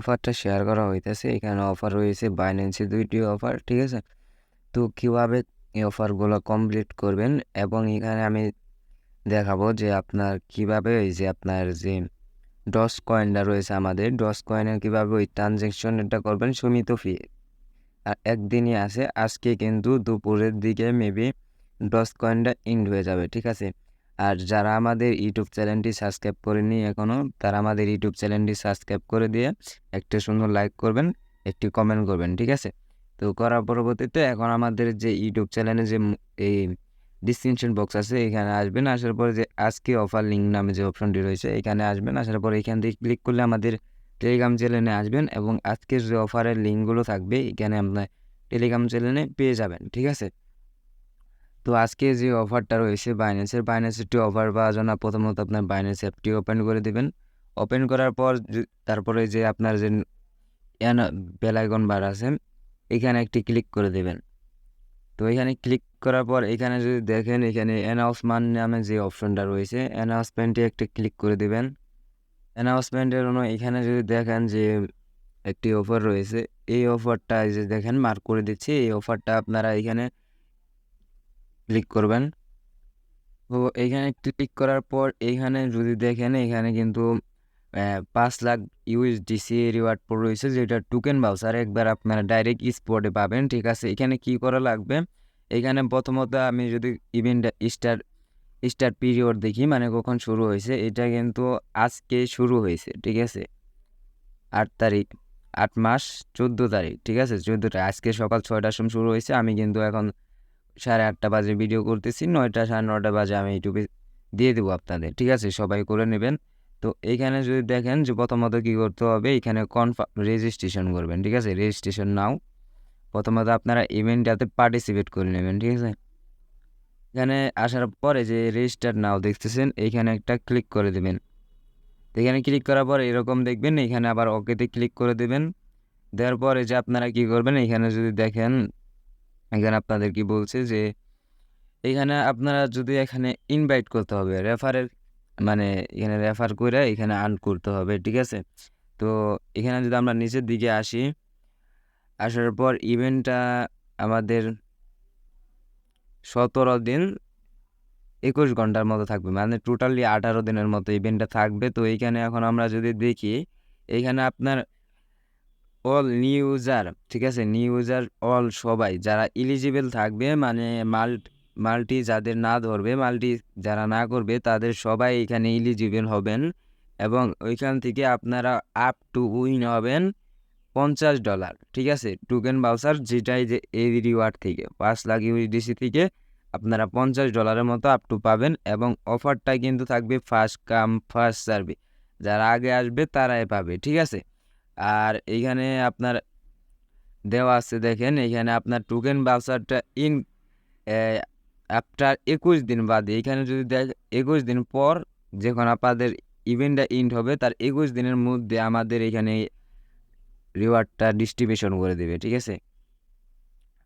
অফারটা শেয়ার করা হইতেছে। এখানে অফার রয়েছে বাইন্যান্সে ২টি অফার, ঠিক আছে? তো কিভাবে এই অফারগুলো কমপ্লিট করবেন এবং এখানে আমি দেখাবো যে আপনার কিভাবে এই যে আপনার যে ডস কয়েনটা রয়েছে আমাদের ডস কয়েনের কিভাবে ওই ট্রানজ্যাকশনটা করবেন সীমিত ফি। আর একদিনই আছে, আজকে কিন্তু দুপুরের দিকে মেবি ডস কয়েনটা এন্ড হয়ে যাবে, ঠিক আছে? আর যারা আমাদের ইউটিউব চ্যানেলটি সাবস্ক্রাইব করেনি এখনও, তারা আমাদের ইউটিউব চ্যানেলটি সাবস্ক্রাইব করে দিয়ে একটা সুন্দর লাইক করবেন, একটি কমেন্ট করবেন, ঠিক আছে? তো করার পরবর্তীতে এখন আমাদের যে ইউটিউব চ্যানেলে যে এই ডিসক্রিপশন বক্স আছে এখানে আসবেন, আসার পরে যে আজকে অফার লিঙ্ক নামে যে অপশনটি রয়েছে এখানে আসবেন, আসার পরে এখান থেকে ক্লিক করলে আমাদের টেলিগ্রাম চ্যানেলে আসবেন এবং আজকের যে অফারের লিঙ্কগুলো থাকবে এখানে আপনার টেলিগ্রাম চ্যানেলে পেয়ে যাবেন, ঠিক আছে? তো আজকে যে অফারটা রয়েছে বাইন্যান্সের একটি অফার পাওয়ার জন্য প্রথমত আপনার বাইন্যান্স অ্যাপটি ওপেন করে দিবেন। ওপেন করার পর তারপরে যে আপনার যে বেল আইকন বার আছে এখানে একটি ক্লিক করে দেবেন। তো এখানে ক্লিক করার পর এখানে যদি দেখেন এখানে অ্যানাউন্সমেন্ট নামে যে অপশনটা রয়েছে অ্যানাউন্সমেন্টে একটা ক্লিক করে দিবেন। অ্যানাউন্সমেন্টের জন্য এখানে যদি দেখেন যে একটি অফার রয়েছে, এই অফারটা এই যে দেখেন মার্ক করে দিচ্ছি, এই অফারটা আপনারা এখানে ক্লিক করবেন। তো এইখানে ক্লিক করার পর এইখানে যদি দেখেন এখানে কিন্তু ৫ লাখ ইউএসডিসি রিওয়ার্ড রয়েছে, যেটা টোকেন ভাউচার একবার আপনারা ডাইরেক্ট স্পটে পাবেন, ঠিক আছে? এখানে কি করা লাগবে, এখানে প্রথমত আমি যদি ইভেন্টটা স্টার পিরিয়ড দেখি মানে কখন শুরু হয়েছে, এটা কিন্তু আজকে শুরু হয়েছে, ঠিক আছে? ৮ তারিখ ৮ মাস ১৪ তারিখ, ঠিক আছে? ১৪ তারিখ আজকে সকাল ৬টার সময় শুরু হয়েছে। আমি কিন্তু এখন ৮:৩০ বাজে ভিডিও করতেছি, ৯টা ৯:৩০ বাজে আমি ইউটিউবে দিয়ে দেবো আপনাদের, ঠিক আছে? সবাই করে নেবেন। তো এইখানে যদি দেখেন যে প্রথমত কী করতে হবে, এখানে রেজিস্ট্রেশন করবেন, ঠিক আছে? রেজিস্ট্রেশন নাও। প্রথমত আপনারা ইভেন্টটাতে পার্টিসিপেট করে নেবেন, ঠিক আছে? এখানে আসার পরে যে রেজিস্টার নাও দেখতেছেন এইখানে একটা ক্লিক করে দেবেন। এখানে ক্লিক করার পর এরকম দেখবেন, এখানে আবার ওকেতে ক্লিক করে দেবেন। দেওয়ার পরে যে আপনারা কি করবেন, এখানে যদি দেখেন এখানে আপনাদের কি বলছে যে এখানে আপনারা যদি এখানে ইনভাইট করতে হবে রেফারের, মানে এখানে রেফার করে এখানে আর্ন করতে হবে, ঠিক আছে? তো এখানে যদি আমরা নিচের দিকে আসি, আসার পর ইভেন্টটা আমাদের ১৭ দিন ২১ ঘন্টার মতো থাকবে, মানে টোটালি ১৮ দিনের মতো ইভেন্টটা থাকবে। তো এইখানে এখন আমরা যদি দেখি এইখানে আপনার অল নিউ ইউজার, ঠিক আছে? নিউ ইউজার অল সবাই যারা এলিজিবল থাকবে, মানে মাল্টি যাদের না ধরবে, মাল্টি যারা না করবে তাদের সবাই এখানে এলিজিবল হবেন এবং ওইখান থেকে আপনারা আপ টু উইন হবেন $50, ঠিক আছে? টোকেন ভাউচার, যেটাই যে এই রিওয়ার্ড থেকে ৫ লাখ ইউএসডিসি থেকে আপনারা $50 মতো আপ টু পাবেন এবং অফারটা কিন্তু থাকবে ফার্স্ট কাম ফার্স্ট সার্ভিস, যারা আগে আসবে তারাই পাবে, ঠিক আছে? আর এইখানে আপনার দেওয়া আছে দেখেন, এইখানে আপনার টোকেন ভাউচারটা আফটার ২১ দিন বাদে, এখানে যদি ২১ দিন পর যখন আপনাদের ইভেন্টটা এন্ড হবে তার ২১ দিনের মধ্যে আমাদের এখানে রিওয়ার্ডটা ডিস্ট্রিবিউশন করে দেবে, ঠিক আছে?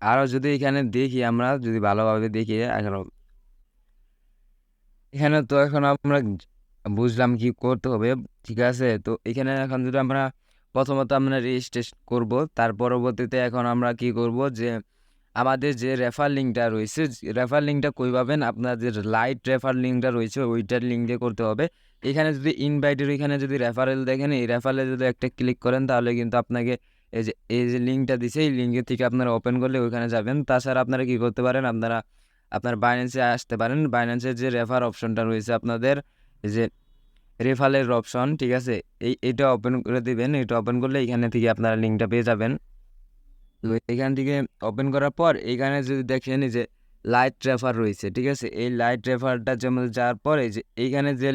আরও যদি এখানে দেখি, আমরা যদি ভালোভাবে দেখি এখানে তো এখন আমরা বুঝলাম কি করতে হবে, ঠিক আছে? তো এখানে এখন যদি আমরা প্রথমত আমরা রেজিস্ট্রেশন করব, তার পরবর্তীতে এখন আমরা কি করব যে আমাদের যে রেফার লিঙ্কটা রয়েছে, রেফার লিঙ্কটা কই পাবেন, আপনার যে লাইট রেফার লিঙ্কটা রয়েছে ওইটার লিঙ্ক দিয়ে করতে হবে। এখানে যদি ইনভাইটের এখানে যদি রেফারেল দেখেন, এই রেফারেলে যদি একটা ক্লিক করেন তাহলে কিন্তু আপনাকে এই যে লিঙ্কটা দিছে এই লিঙ্কের থেকে আপনারা ওপেন করলে ওইখানে যাবেন। তাছাড়া আপনারা কি করতে পারেন, আপনারা আপনার বাইন্যান্সে আসতে পারেন। বাইন্যান্সের যে রেফার অপশনটা রয়েছে আপনাদের, এই যে রেফারের অপশন, ঠিক আছে? এইটা ওপেন করে দিবেন। এটা ওপেন করলে এখানে থেকে আপনারা লিঙ্কটা পেয়ে যাবেন। তো এখান থেকে ওপেন করার পর এখানে যদি দেখেন এই যে লাইট রেফার রয়েছে, ঠিক আছে? এই লাইট রেফারটা যেমন যাওয়ার পর এই যে এইখানে যে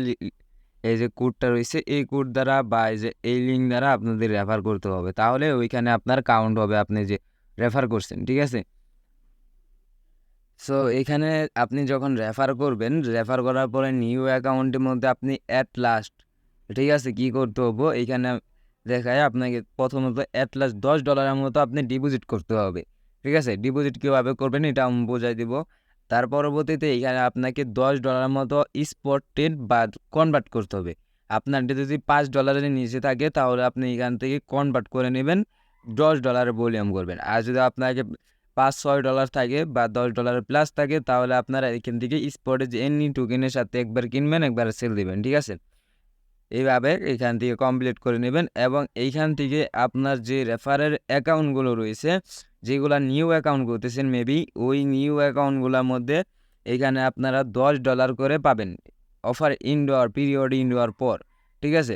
এই যে কোডটা রয়েছে এই কোড দ্বারা বা এই যে এই লিঙ্ক দ্বারা আপনাদের রেফার করতে হবে, তাহলে ওইখানে আপনার কাউন্ট হবে আপনি যে রেফার করছেন, ঠিক আছে? সো এখানে আপনি যখন রেফার করবেন, রেফার করার পরে নিউ অ্যাকাউন্টের মধ্যে আপনি অ্যাট লাস্ট, ঠিক আছে, কি করতে হবে এইখানে দেখায় আপনাকে প্রথমত অ্যাট লাস্ট $10 মতো আপনি ডিপোজিট করতে হবে, ঠিক আছে? ডিপোজিট কীভাবে করবেন এটা আমি বোঝাই দিব। তার পরবর্তীতে এখানে আপনাকে $10 মতো স্পট ট্রেড বা কনভার্ট করতে হবে। আপনারটা যদি $5 নিচে থাকে তাহলে আপনি এখান থেকে কনভার্ট করে নেবেন, $10 ভলিউম করবেন। আর যদি আপনাকে $5-6 থাকে বা $10 প্লাস থাকে তাহলে আপনারা এখান থেকে স্পটে যে এনি টোকেনের সাথে একবার কিনবেন, একবার সেল দিবেন, ঠিক আছে? এইভাবে এখান থেকে কমপ্লিট করে নেবেন এবং এইখান থেকে আপনার যে রেফারের অ্যাকাউন্টগুলো রয়েছে, যেগুলা নিউ অ্যাকাউন্ট করতেছেন মেবি, ওই নিউ অ্যাকাউন্টগুলোর মধ্যে এখানে আপনারা $10 করে পাবেন অফার পিরিয়ড ইনডোর পর, ঠিক আছে?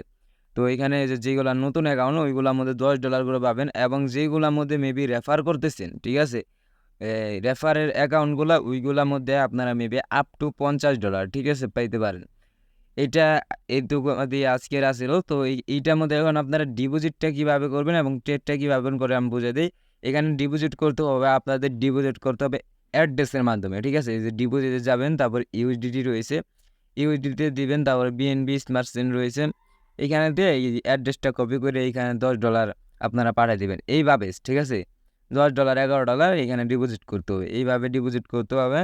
তো এখানে যেগুলা নতুন অ্যাকাউন্ট ওইগুলোর মধ্যে $10 করে পাবেন এবং যেগুলোর মধ্যে মেবি রেফার করতেছেন, ঠিক আছে, রেফারের অ্যাকাউন্টগুলো ওইগুলোর মধ্যে আপনারা মেবি আপ টু $50, ঠিক আছে, পাইতে পারেন। এটা এইটুকু দিয়ে আজকের আসিল। তো এইটার মধ্যে এখন আপনারা ডিপোজিটটা কীভাবে করবেন এবং ট্রেডটা কীভাবে করে আমি বুঝে দিই। এখানে ডিপোজিট করতে হবে, আপনাদের ডিপোজিট করতে হবে অ্যাড্রেসের মাধ্যমে, ঠিক আছে? এই যে ডিপোজিটে যাবেন, তারপর ইউএসডিটি রয়েছে, ইউএসডিতে দিবেন, তারপর বিএনবি স্মার্ট চেইন রয়েছে, এখানে দিয়ে এই অ্যাড্রেসটা কপি করে এইখানে $10 আপনারা পাঠিয়ে দিবেন এইভাবে, ঠিক আছে? $10 $11 এখানে ডিপোজিট করতে হবে, এইভাবে ডিপোজিট করতে হবে।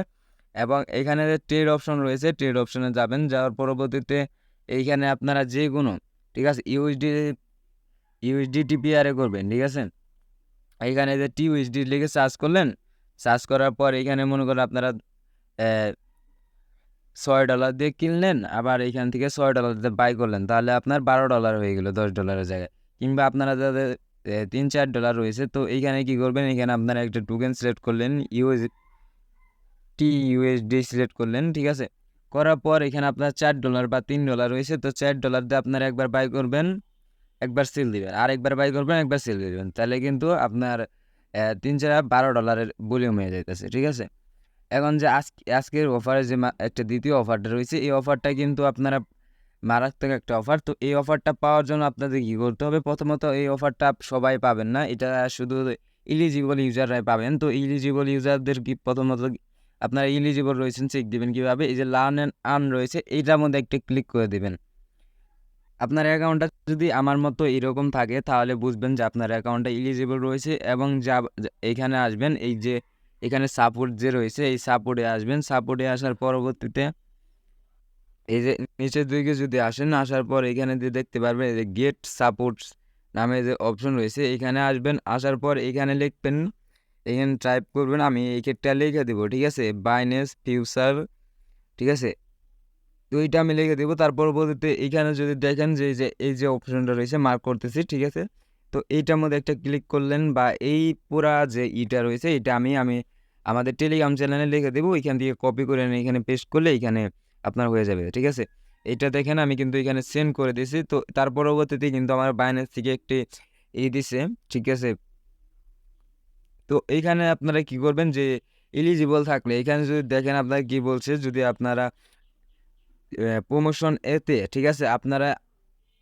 এবং এখানে যে ট্রেড অপশন রয়েছে, ট্রেড অপশনে যাবেন, যাওয়ার পরবর্তীতে এইখানে আপনারা যে কোনো, ঠিক আছে, ইউএসডিটিপিআরে করবেন, ঠিক আছে? এইখানে যে টিউএসডি লিখে সার্চ করলেন, সার্চ করার পর এইখানে মনে করেন আপনারা $6 দিয়ে কিনলেন, আবার এইখান থেকে $6 দিয়ে বাই করলেন, তাহলে আপনার $12 হয়ে গেল $10 জায়গায়। কিংবা আপনারা যাদের $3-4 রয়েছে, তো এইখানে কি করবেন, এখানে আপনারা একটা টোকেন সিলেক্ট করলেন, ইউএসডি সিলেক্ট করলেন, ঠিক আছে? করার পর এখানে আপনার $4 বা $3 রয়েছে, তো $4 দিয়ে আপনারা একবার বাই করবেন, একবার সেল দিবেন, আর একবার বাই করবেন, একবার সেল দিবেন, তাহলে কিন্তু আপনার 3-4 $12 ভলিউম হয়ে যাইতেছে, ঠিক আছে? এখন যে আজকের অফারে যে একটা দ্বিতীয় অফারটা রয়েছে, এই অফারটা কিন্তু আপনারা মারাত্মক একটা অফার। তো এই অফারটা পাওয়ার জন্য আপনাদের কী করতে হবে? প্রথমত এই অফারটা সবাই পাবেন না, এটা শুধু ইলিজিবল ইউজাররাই পাবেন। তো ইলিজিবল ইউজারদের কি প্রথমত আপনারা ইলিজিবল রয়েছেন চেক দিবেন কীভাবে? এই যে লার্ন অ্যান্ড আর্ন রয়েছে, এইটার মধ্যে একটা ক্লিক করে দেবেন। আপনার অ্যাকাউন্টটা যদি আমার মতো এরকম থাকে তাহলে বুঝবেন যে আপনার অ্যাকাউন্টটা ইলিজিবল রয়েছে এবং এইখানে আসবেন, এই যে এখানে সাপোর্ট যে রয়েছে এই সাপোর্টে আসবেন, সাপোর্টে আসার পরবর্তীতে এই যে নিচের দিকে যদি আসেন, আসার পর এখানে যে দেখতে পারবেন এই যে গেট সাপোর্টস নামে যে অপশন রয়েছে, এখানে আসবেন, আসার পর এখানে লিখবেন, এখানে টাইপ করবেন, আমি এই ক্ষেত্রে লিখে দেবো, ঠিক আছে, বাইন্যান্স ফিউচার, ঠিক আছে? তো এইটা আমি লিখে দেবো। তার পরবর্তীতে এইখানে যদি দেখেন যে এই যে অপশনটা রয়েছে মার্ক করতেছি, ঠিক আছে? তো এইটার মধ্যে একটা ক্লিক করলেন বা এই পুরা যে ইটা রয়েছে এটা আমি আমাদের টেলিগ্রাম চ্যানেলে লিখে দেবো, এখান থেকে কপি করে এনে এখানে পেস্ট করলে এখানে আপনার হয়ে যাবে, ঠিক আছে? এটা দেখেন আমি কিন্তু এখানে সেন্ড করে দিয়েছি। তো তার পরবর্তীতে কিন্তু আমার বাইন্যান্স থেকে একটি দিছে, ঠিক আছে? তো এইখানে আপনারা কি করবেন যে এলিজিবল থাকলে এখানে যদি দেখেন আপনারা কি বলছে, যদি আপনারা প্রমোশন এতে, ঠিক আছে, আপনারা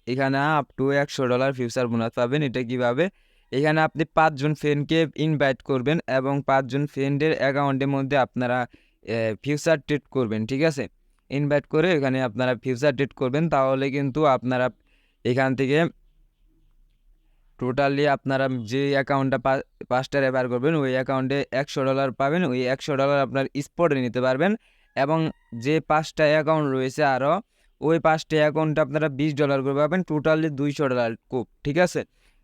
এখানে আপ টু $100 ফিউচার বোনাস পাবেন। এটা কিভাবে? এখানে আপনি 5 জন ফ্রেন্ডকে ইনভাইট করবেন এবং 5 জন ফ্রেন্ডের অ্যাকাউন্টের মধ্যে আপনারা ফিউচার ট্রেড করবেন, ঠিক আছে? ইনভাইট করে এখানে আপনারা ফিউচার ট্রেড করবেন, তাহলে কিন্তু আপনারা এখান থেকে টোটালি আপনারা যে অ্যাকাউন্টটা 5টা রেফার করবেন ওই অ্যাকাউন্টে $100 পাবেন, ওই $100 আপনার স্পটে নিতে পারবেন এবং যে 5টা অ্যাকাউন্ট রয়েছে আরও ওই 5টা অ্যাকাউন্টে আপনারা $20 করে পাবেন, টোটালি $200 খুব, ঠিক আছে?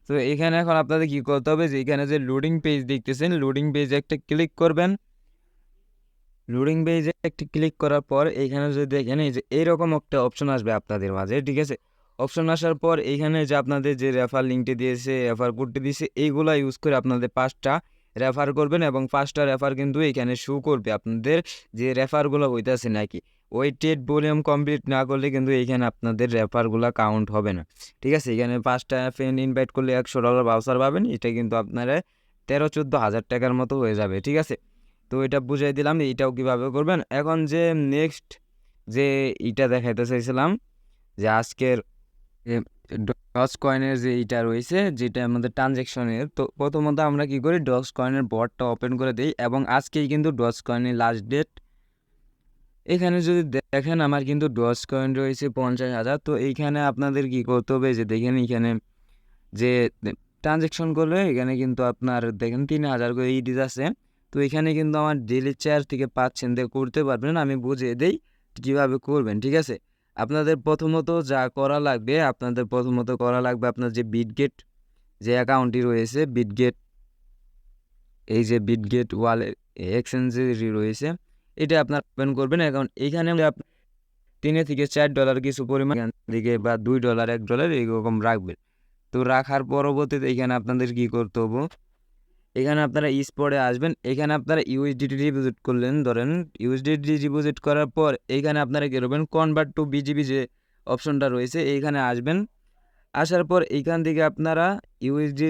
তো এখানে এখন আপনাদের কী করতে হবে যে এখানে যে লোডিং পেজ দেখতেছেন, লোডিং পেজে একটা ক্লিক করবেন, লোডিং পেজে একটা ক্লিক করার পর এইখানে যদি দেখেন এই যে এইরকম একটা অপশন আসবে আপনাদের মাঝে, ঠিক আছে? অপশন আসার পর এইখানে যে আপনাদের যে রেফার লিঙ্কটি দিয়েছে, রেফার কোডটি দিয়েছে, এইগুলা ইউজ করে আপনাদের 5টা রেফার করবেন এবং 5টা রেফার কিন্তু এখানে শো করবে আপনাদের যে রেফারগুলো হইতেছে নাকি। ওই ট্রেড ভলিউম কমপ্লিট না করলে কিন্তু এইখানে আপনাদের রেফারগুলো কাউন্ট হবে না, ঠিক আছে? এখানে 5টা ফ্রেন্ড ইনভাইট করলে $100 ভাউচার পাবেন, এটা কিন্তু আপনারা 13-14 হাজার টাকার মতো হয়ে যাবে, ঠিক আছে? তো এটা বুঝাই দিলাম এইটাও কীভাবে করবেন। এখন যে নেক্সট যে এইটা দেখাইতে চাইছিলাম যে আজকের ডজ কয়েনের যে এইটা রয়েছে যেটা আমাদের ট্রানজ্যাকশনের, তো প্রথমত আমরা কি করি, ডজ কয়েনের বটটা ওপেন করে দিই এবং আজকেই কিন্তু ডজ কয়েনের লাস্ট ডেট। এখানে যদি দেখেন আমার কিন্তু ডজ কয়েন রয়েছে 50,000। তো এইখানে আপনাদের কি করতে হবে যে দেখেন এইখানে যে ট্রানজ্যাকশন করলে এখানে কিন্তু আপনার দেখেন 3,000 করে ইডিজ আছে। তো এখানে কিন্তু আমার ডেলি চার্জ থেকে পাচ্ছেন করতে পারবেন, আমি বুঝিয়ে দেই কীভাবে করবেন, ঠিক আছে? আপনাদের প্রথমত যা করা লাগবে আপনার যে বিটগেট যে অ্যাকাউন্টটি রয়েছে এই যে বিটগেট ওয়ালেট এক্সচেঞ্জেরই রয়েছে, এটা আপনার ওপেন করবেন। এখন এইখানে $3 থেকে $4 কিছু পরিমাণ দিকে বা $2 $1 এরকম রাখবেন। তো রাখার পরবর্তীতে এখানে আপনাদের কি করতে হবে, এখানে আপনারা স্পটে আসবেন। এখানে আপনারা ইউএসডিটি ডিপোজিট করলেন, ধরেন ইউএসডিটি ডিপোজিট করার পর এইখানে আপনারা কি করবেন, কনভার্ট টু বিজিবি যে অপশনটা রয়েছে এইখানে আসবেন। আসার পর এইখান থেকে আপনারা ইউএসডি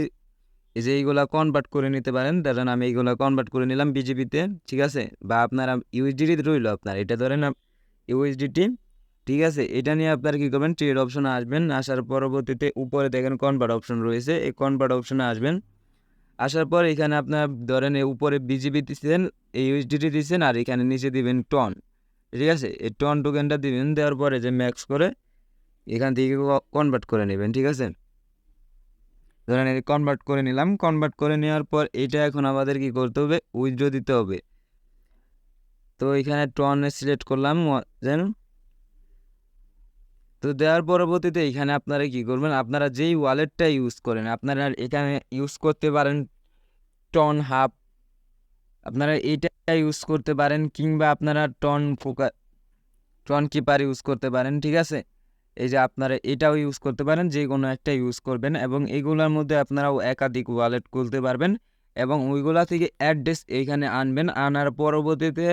যে এইগুলা কনভার্ট করে নিতে পারেন। ধরেন আমি এইগুলা কনভার্ট করে নিলাম বিজিবিতে, ঠিক আছে, বা আপনারা ইউএসডিটি রইল আপনার, এটা ধরেন ইউএসডিটি, ঠিক আছে। এটা নিয়ে আপনারা কী করবেন, ট্রেড অপশনে আসবেন। আসার পরবর্তীতে উপরে দেখেন কনভার্ট অপশন রয়েছে, এই কনভার্ট অপশনে আসবেন। আসার পর এখানে আপনার ধরেন উপরে বিজিবি দিচ্ছেন, এই ইউএসডিটি দিচ্ছেন, আর এখানে নিচে দিবেন টন, ঠিক আছে। এই টন টোকেনটা দিবেন, দেওয়ার পরে যে ম্যাক্স করে এখান থেকে কনভার্ট করে নেবেন, ঠিক আছে। ধরেন এই কনভার্ট করে নিলাম। কনভার্ট করে নেওয়ার পর এটা এখন আমাদের কি করতে হবে, উইথড্র দিতে হবে। তো এখানে টন সিলেক্ট করলাম দেন। তো দেওয়ার পরবর্তীতে এখানে আপনারা কি করবেন, আপনারা যেই ওয়ালেটটা ইউজ করেন আপনারা এখানে ইউজ করতে পারেন টন হাব, আপনারা এইটা ইউজ করতে পারেন, কিংবা আপনারা টন কিপার ইউজ করতে পারেন, ঠিক আছে। এই যে আপনারা এটাও ইউজ করতে পারেন, যে কোনো একটা ইউজ করবেন, এবং এইগুলোর মধ্যে আপনারাও একাধিক ওয়ালেট খুলতে পারবেন, এবং ওইগুলা থেকে অ্যাড্রেস এইখানে আনবেন। আনার পরবর্তীতে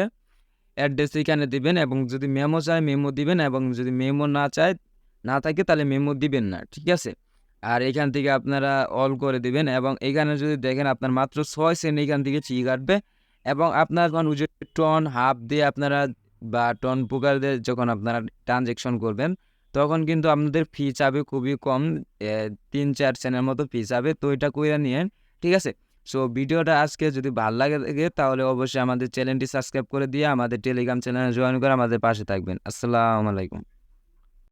অ্যাড্রেস এইখানে দিবেন, এবং যদি মেমো চায় মেমো দিবেন, এবং যদি মেমো না থাকে তাহলে মেমো দিবেন না, ঠিক আছে। আর এখান থেকে আপনারা অল করে দিবেন, এবং এখানে যদি দেখেন আপনার মাত্র 6 সেন্ট এখান থেকে ফি কাটবে, এবং আপনার যে টন হাফ দিয়ে আপনারা বা টন পোকার দিয়ে যখন আপনারা ট্রানজেকশন করবেন তখন কিন্তু আপনাদের ফি চাবে খুবই কম, 3-4 সেন্টের মতো ফি চাবে। তো এটা কইরা নিয়েন, ঠিক আছে। সো ভিডিওটা আজকে যদি ভালো লাগে তাহলে অবশ্যই আমাদের চ্যানেলটি সাবস্ক্রাইব করে দিয়ে আমাদের টেলিগ্রাম চ্যানেলে জয়েন করে আমাদের পাশে থাকবেন। আসসালামু আলাইকুম।